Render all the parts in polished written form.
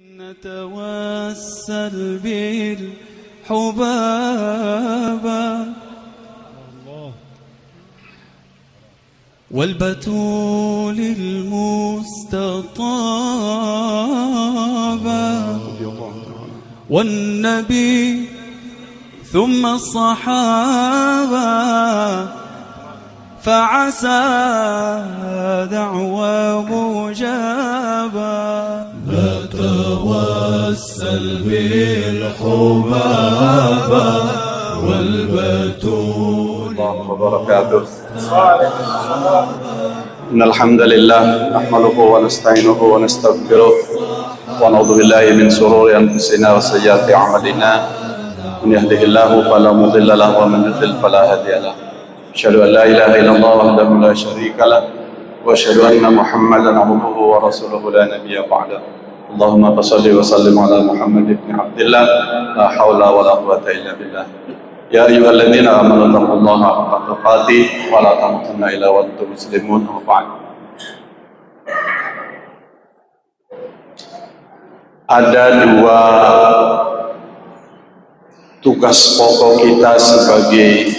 نتوسل بالحبابة والبتول المستطابة والنبي ثم الصحابة فعسى دعوى مجابة نتوسل بالحبابة والبتول وبركاته. إن الحمد لله نحمده ونستعينه ونستغفره ونعوذ بالله من شرور أنفسنا وسيئات أعمالنا من يهده الله فلا مضل له ومن يضلل فلا هادي له أشهد أن لا إله إلا الله وحده لا شريك له وأشهد أن محمدا عبده ورسوله لا نبي بعده اللهم صل وسلم على محمد بن عبد الله لا حول ولا قوة إلا بالله يا أيها الذين آمنوا اتقوا الله حق تقاته ولا تموتن إلا وأنتم مسلمون أما بعد. Ada dua tugas pokok kita sebagai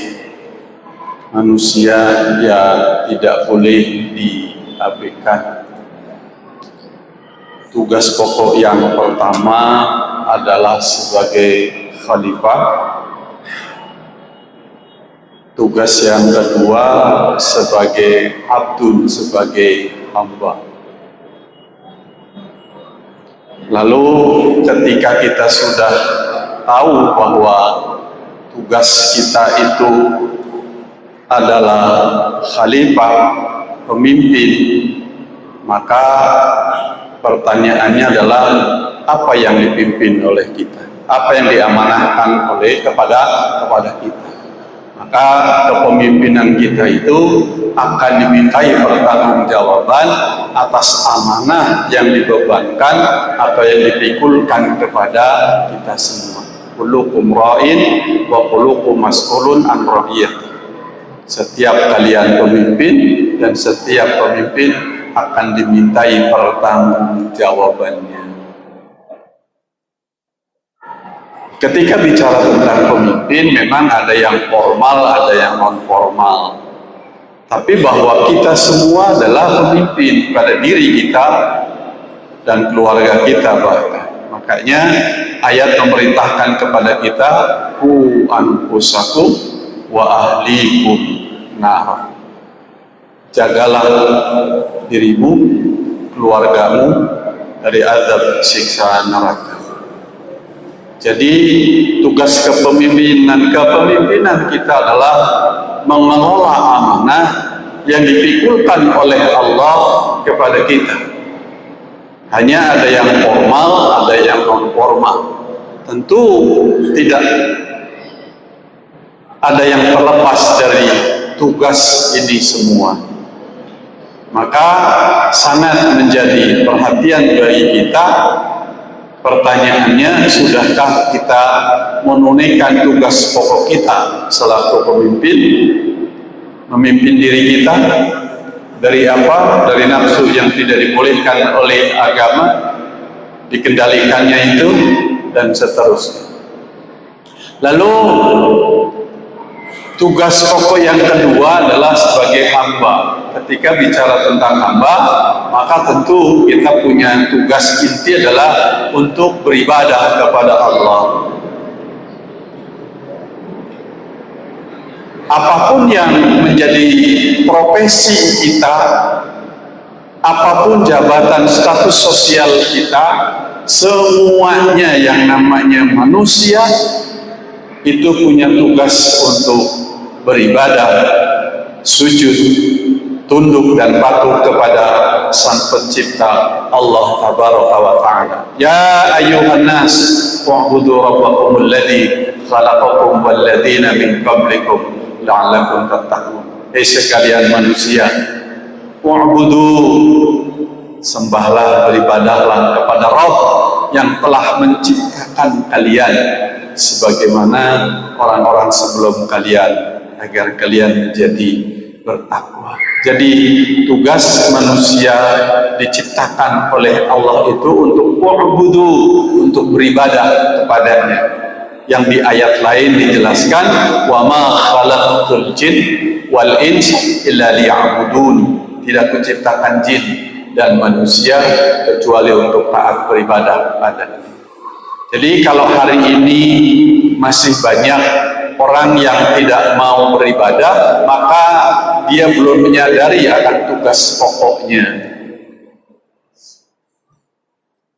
manusia yang tidak boleh diabaikan. Tugas pokok yang pertama adalah sebagai khalifah. Tugas yang kedua sebagai abdul, sebagai hamba. Lalu ketika kita sudah tahu bahwa tugas kita itu adalah khalifah, pemimpin, maka pertanyaannya adalah apa yang dipimpin oleh kita, apa yang diamanahkan kepada kita. Maka kepemimpinan kita itu akan dimintai pertanggungjawaban atas amanah yang dibebankan atau yang dipikulkan kepada kita semua. Kullukum ra'in wa kullukum mas'ulun an ra'iyati. Setiap kalian pemimpin dan setiap pemimpin akan dimintai pertanggungjawabannya. Ketika bicara tentang pemimpin, memang ada yang formal, ada yang non formal. Tapi bahwa kita semua adalah pemimpin pada diri kita dan keluarga kita bahkan. Makanya ayat memerintahkan kepada kita, qu anfusakum wa ahlikum nar. Jagalah dirimu, keluargamu dari azab siksa neraka. Jadi tugas kepemimpinan kita adalah mengelola amanah yang dipikulkan oleh Allah kepada kita. Hanya ada yang formal, ada yang non formal. Tentu tidak ada yang terlepas dari tugas ini semua. Maka sangat menjadi perhatian bagi kita. Pertanyaannya, sudahkah kita menunaikan tugas pokok kita selaku pemimpin, memimpin diri kita dari apa? Dari nafsu yang tidak dibolehkan oleh agama, dikendalikannya itu, dan seterusnya. Lalu tugas pokok yang kedua adalah sebagai hamba. Ketika bicara tentang hamba, maka tentu kita punya tugas inti adalah untuk beribadah kepada Allah. Apapun yang menjadi profesi kita, apapun jabatan status sosial kita, semuanya yang namanya manusia itu punya tugas untuk beribadah, sujud, tunduk dan patuh kepada Sang Pencipta Allah Tabaraka wa Ta'ala. Ya ayyuhan nas wa'budu rabbakumul ladzi khalaqakum wal ladzina min qablikum la'allakum tattaqun. Hai sekalian manusia, wa'budu, sembahlah, beribadahlah kepada Rabb yang telah menciptakan kalian sebagaimana orang-orang sebelum kalian, agar kalian menjadi bertakwa. Jadi tugas manusia diciptakan oleh Allah itu untuk u'budu, untuk beribadah kepadanya. Yang di ayat lain dijelaskan, wa ma khalaqtul jin wal ins illa liya'budun. Tidak kuciptakan jin dan manusia kecuali untuk taat beribadah kepadanya. Jadi kalau hari ini masih banyak orang yang tidak mau beribadah, maka dia belum menyadari akan tugas pokoknya.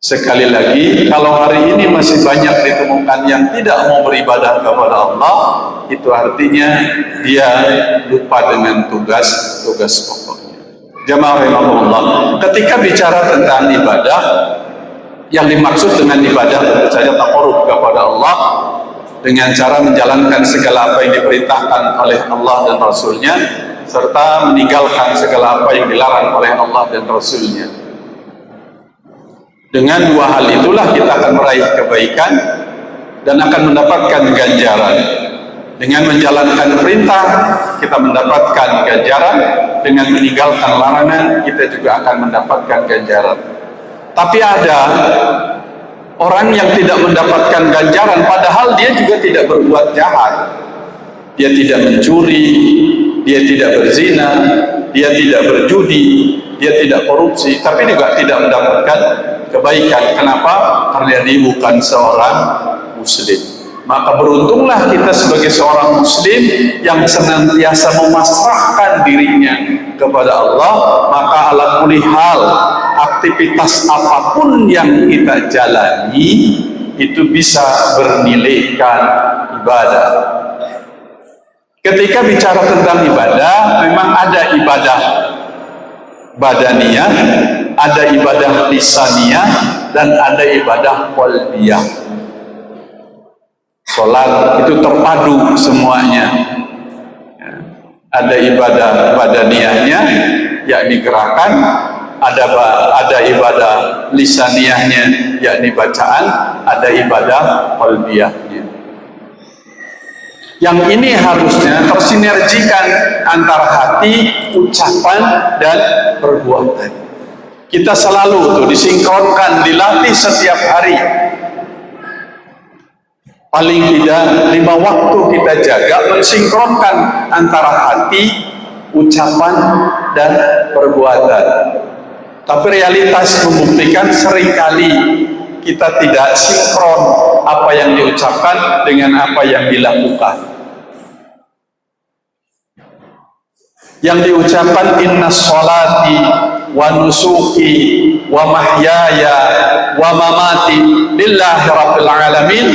Sekali lagi, kalau hari ini masih banyak ditemukan yang tidak mau beribadah kepada Allah, itu artinya dia lupa dengan tugas pokoknya. Jamaah rahimahullah, ketika bicara tentang ibadah, yang dimaksud dengan ibadah tentu saja taqarrub kepada Allah dengan cara menjalankan segala apa yang diperintahkan oleh Allah dan Rasul-Nya, serta meninggalkan segala apa yang dilarang oleh Allah dan Rasul-Nya. Dengan dua hal itulah kita akan meraih kebaikan dan akan mendapatkan ganjaran. Dengan menjalankan perintah kita mendapatkan ganjaran, dengan meninggalkan larangan kita juga akan mendapatkan ganjaran. Tapi ada orang yang tidak mendapatkan ganjaran padahal dia juga tidak berbuat jahat. Dia tidak mencuri, dia tidak berzina, dia tidak berjudi, dia tidak korupsi, tapi juga tidak mendapatkan kebaikan. Kenapa? Karena dia bukan seorang muslim. Maka beruntunglah kita sebagai seorang muslim yang senantiasa memasrahkan dirinya kepada Allah. Maka ala kulli hal, aktivitas apapun yang kita jalani itu bisa bernilaikan ibadah. Ketika bicara tentang ibadah, memang ada ibadah badaniyah, ada ibadah lisaniyah, dan ada ibadah qalbiyah. Salat itu terpadu semuanya. Ada ibadah badaniyahnya, yakni gerakan, ada ibadah lisaniyahnya, yakni bacaan, ada ibadah qalbiyahnya. Yang ini harusnya tersinergikan antara hati, ucapan, dan perbuatan. Kita selalu tuh disinkronkan, dilatih setiap hari. Paling tidak 5 waktu kita jaga mensinkronkan antara hati, ucapan, dan perbuatan. Tapi realitas membuktikan seringkali kita tidak sinkron apa yang diucapkan dengan apa yang dilakukan. Yang diucapkan inna sholati wa nusuki wa mahyaya wa mamati lillahi rabbil alamin.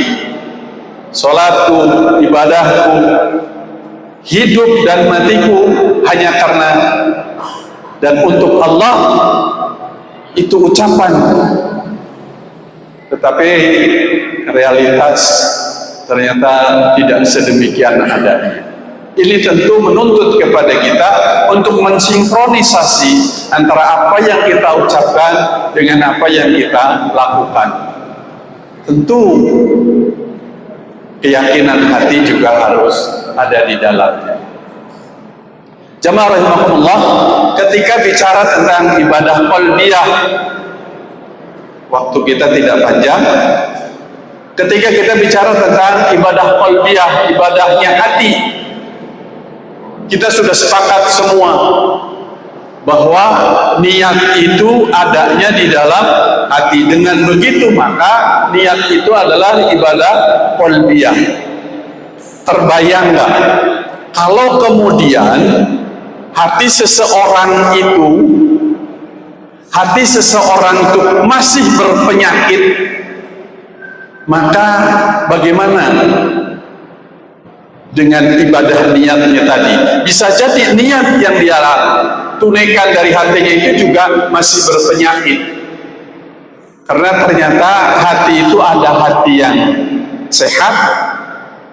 Salatku, ibadahku, hidup dan matiku hanya karena dan untuk Allah, itu ucapan. Tetapi realitas ternyata tidak sedemikian adanya. Ini tentu menuntut kepada kita untuk mensinkronisasi antara apa yang kita ucapkan dengan apa yang kita lakukan. Tentu keyakinan hati juga harus ada di dalamnya. Jamaah rahimakumullah, ketika bicara tentang ibadah qalbiyah, waktu kita tidak panjang. Ketika kita bicara tentang ibadah qalbiyah, ibadahnya hati, kita sudah sepakat semua bahwa niat itu adanya di dalam hati. Dengan begitu maka niat itu adalah ibadah qalbiyah. Terbayang nggak kalau kemudian hati seseorang itu masih berpenyakit, maka bagaimana dengan ibadah niatnya tadi? Bisa jadi niat yang dia tunaikan dari hatinya itu juga masih berpenyakit, karena ternyata hati itu ada hati yang sehat,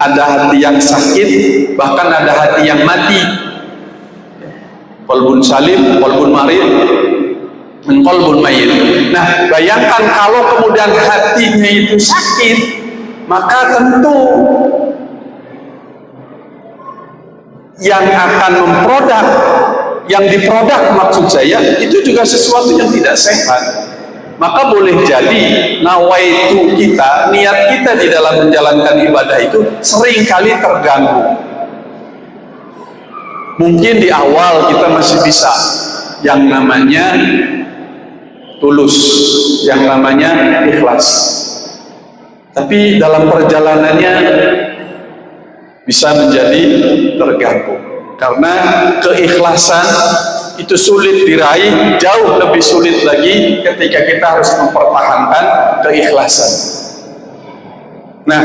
ada hati yang sakit, bahkan ada hati yang mati. Qalbun salim, qalbun marid, min qalbun mayyit. Nah, bayangkan kalau kemudian hatinya itu sakit, maka tentu yang akan memproduk yang diproduk maksud saya, itu juga sesuatu yang tidak sehat. Maka boleh jadi nawaitu kita, niat kita di dalam menjalankan ibadah itu seringkali terganggu. Mungkin di awal kita masih bisa yang namanya tulus, yang namanya ikhlas. Tapi dalam perjalanannya bisa menjadi terganggu. Karena keikhlasan itu sulit diraih, jauh lebih sulit lagi ketika kita harus mempertahankan keikhlasan. Nah,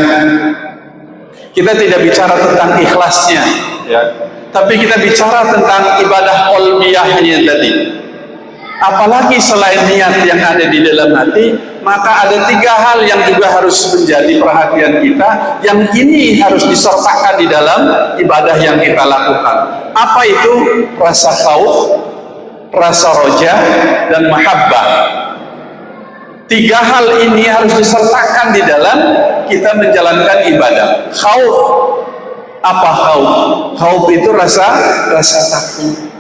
kita tidak bicara tentang ikhlasnya, ya. Tapi kita bicara tentang ibadah qalbiyahnya tadi. Apalagi selain niat yang ada di dalam hati, maka ada 3 hal yang juga harus menjadi perhatian kita, yang ini harus disertakan di dalam ibadah yang kita lakukan. Apa itu? Rasa khauf, rasa roja, dan mahabbah. 3 hal ini harus disertakan di dalam kita menjalankan ibadah. Khauf. Apa khauf? Khauf itu rasa takut.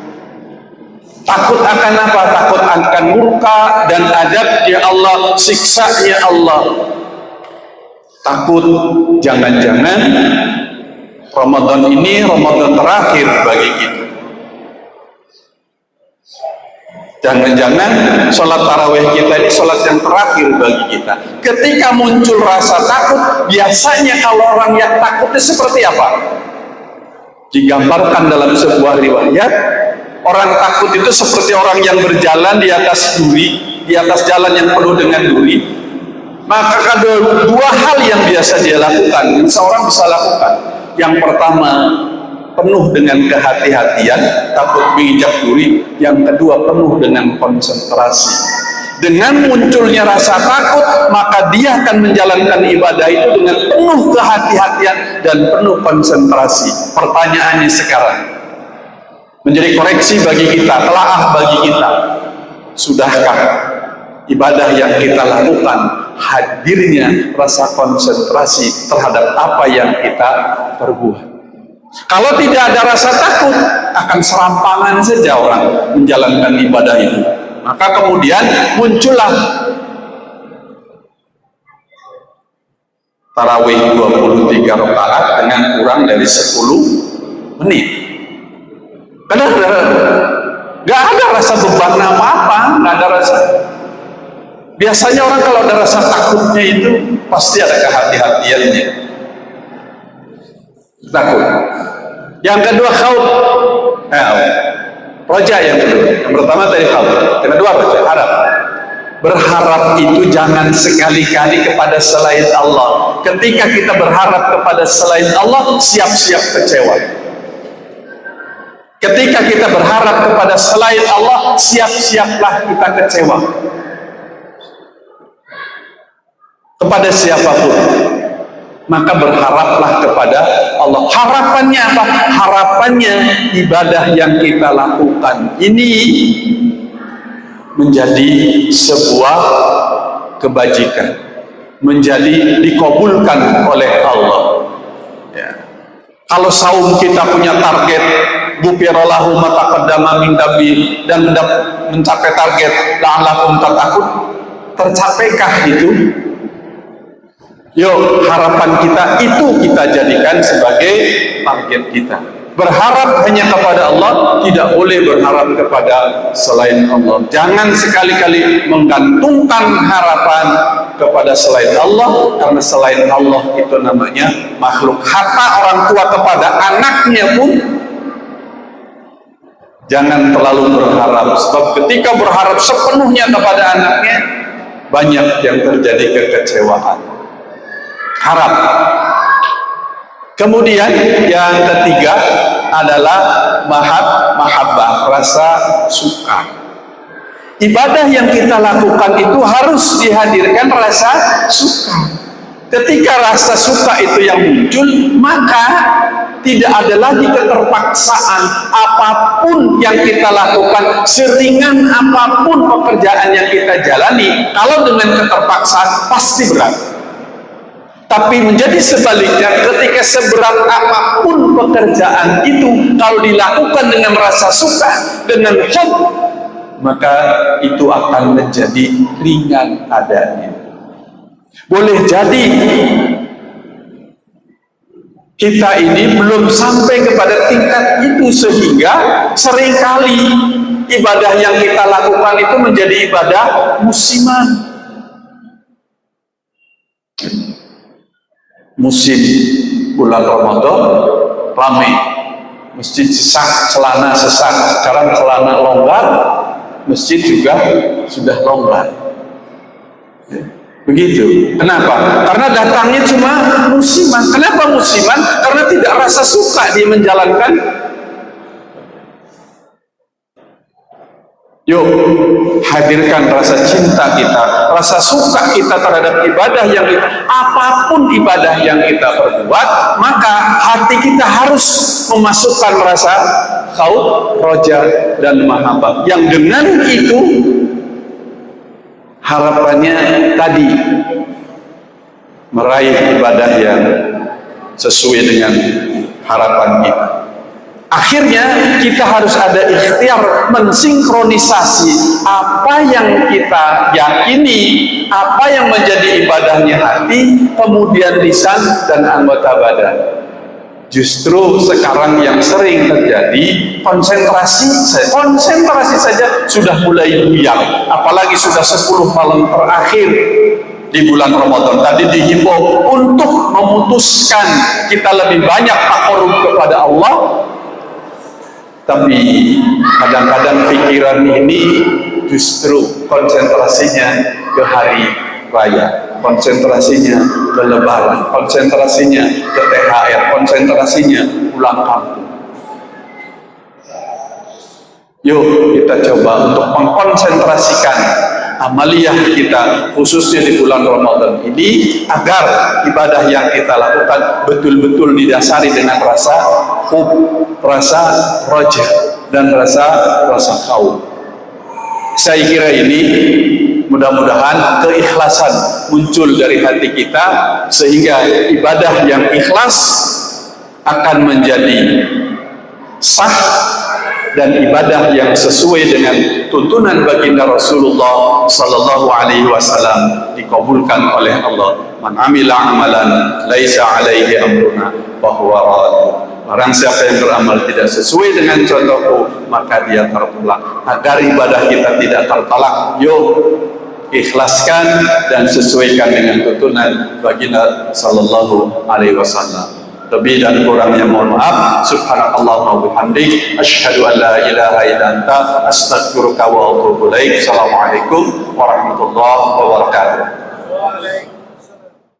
Takut akan apa? Takut akan murka dan adabnya Allah, siksanya Allah. Takut jangan-jangan Ramadan ini Ramadan terakhir bagi kita. Jangan-jangan sholat tarawih kita ini sholat yang terakhir bagi kita. Ketika muncul rasa takut, biasanya kalau orang yang takutnya seperti apa? Digambarkan dalam sebuah riwayat, orang takut itu seperti orang yang berjalan di atas duri, di atas jalan yang penuh dengan duri. Maka ada 2 hal yang biasa dia lakukan, yang seorang bisa lakukan. Yang pertama, penuh dengan kehati-hatian, takut menginjak duri. Yang kedua, penuh dengan konsentrasi. Dengan munculnya rasa takut, maka dia akan menjalankan ibadah itu dengan penuh kehati-hatian dan penuh konsentrasi. Pertanyaannya sekarang, menjadi koreksi bagi kita, telaah bagi kita, sudahkah ibadah yang kita lakukan hadirnya rasa konsentrasi terhadap apa yang kita perbuat? Kalau tidak ada rasa takut, akan serampangan saja orang menjalankan ibadah itu. Maka kemudian muncullah tarawih 23 rakaat dengan kurang dari 10 menit. Karena gak ada rasa beban apa-apa, gak ada rasa. Biasanya orang kalau ada rasa takutnya itu pasti ada kehati-hatiannya. Takut. Yang kedua khauf. Roja yang kedua. Yang pertama tadi khauf. Yang kedua roja, harap. Berharap itu jangan sekali-kali kepada selain Allah. Ketika kita berharap kepada selain Allah, siap-siap kecewa. Ketika kita berharap kepada selain Allah, siap-siaplah kita kecewa. Kepada siapapun, maka berharaplah kepada Allah. Harapannya apa? Harapannya ibadah yang kita lakukan ini menjadi sebuah kebajikan, menjadi dikabulkan oleh Allah. Ya. Kalau saum kita punya target ghufirallahu ma taqaddama min dambi dan mencapai target la'allakum tattaqun, tercapaikah itu? Yuk, harapan kita itu kita jadikan sebagai target kita. Berharap hanya kepada Allah, tidak boleh berharap kepada selain Allah. Jangan sekali-kali menggantungkan harapan kepada selain Allah, karena selain Allah itu namanya makhluk. Hatta orang tua kepada anaknya pun jangan terlalu berharap, sebab ketika berharap sepenuhnya kepada anaknya, banyak yang terjadi kekecewaan. Harap. Kemudian yang ketiga adalah mahabbah, rasa suka. Ibadah yang kita lakukan itu harus dihadirkan rasa suka. Ketika rasa suka itu yang muncul, maka tidak ada lagi keterpaksaan. Apapun yang kita lakukan, seringan apapun pekerjaan yang kita jalani, kalau dengan keterpaksaan pasti berat. Tapi menjadi sebaliknya, ketika seberat apapun pekerjaan itu, kalau dilakukan dengan rasa suka, dengan hub, maka itu akan menjadi ringan adanya. Boleh jadi kita ini belum sampai kepada tingkat itu, sehingga seringkali ibadah yang kita lakukan itu menjadi ibadah musiman. Musim bulan Ramadan ramai, masjid sesak, celana sesak. Sekarang celana longgar, masjid juga sudah longgar. Begitu. Kenapa? Karena datangnya cuma musiman. Kenapa musiman? Karena tidak rasa suka dia menjalankan. Yuk, hadirkan rasa cinta kita, rasa suka kita terhadap ibadah yang kita, apapun ibadah yang kita perbuat, maka hati kita harus memasukkan rasa khauf, roja, dan mahabbah. Yang dengan itu harapannya tadi meraih ibadah yang sesuai dengan harapan kita. Akhirnya kita harus ada ikhtiar mensinkronisasi apa yang kita yakini, apa yang menjadi ibadahnya hati, kemudian lisan dan anggota badan. Justru sekarang yang sering terjadi, konsentrasi saja sudah mulai buyar, apalagi sudah 10 malam terakhir di bulan Ramadan. Tadi dihimbau untuk memutuskan kita lebih banyak takarrub kepada Allah, tapi kadang-kadang pikiran ini justru konsentrasinya ke hari raya, konsentrasinya ke lebaran, konsentrasinya ke THR, konsentrasinya pulang kampung. Yuk kita coba untuk mengkonsentrasikan amaliyah kita khususnya di bulan Ramadan ini, agar ibadah yang kita lakukan betul-betul didasari dengan rasa hub, rasa roja, dan rasa khauf. Saya kira ini mudah-mudahan keikhlasan muncul dari hati kita, sehingga ibadah yang ikhlas akan menjadi sah, dan ibadah yang sesuai dengan tuntunan baginda Rasulullah sallallahu alaihi wasallam dikabulkan oleh Allah. Man amila amalan laisa alaihi amruna fahuwa rad. Barang siapa yang beramal tidak sesuai dengan contohku, maka dia tertolak. Agar ibadah kita tidak tertolak, yuk ikhlaskan dan sesuaikan dengan tuntunan baginda sallallahu alaihi wasallam. Lebih dan kurangnya mohon maaf. Subhanallah wa bihamdik, asyhadu an la ilaha illa anta, astaghfiruka wa atubu ilaik. Assalamualaikum warahmatullahi wabarakatuh.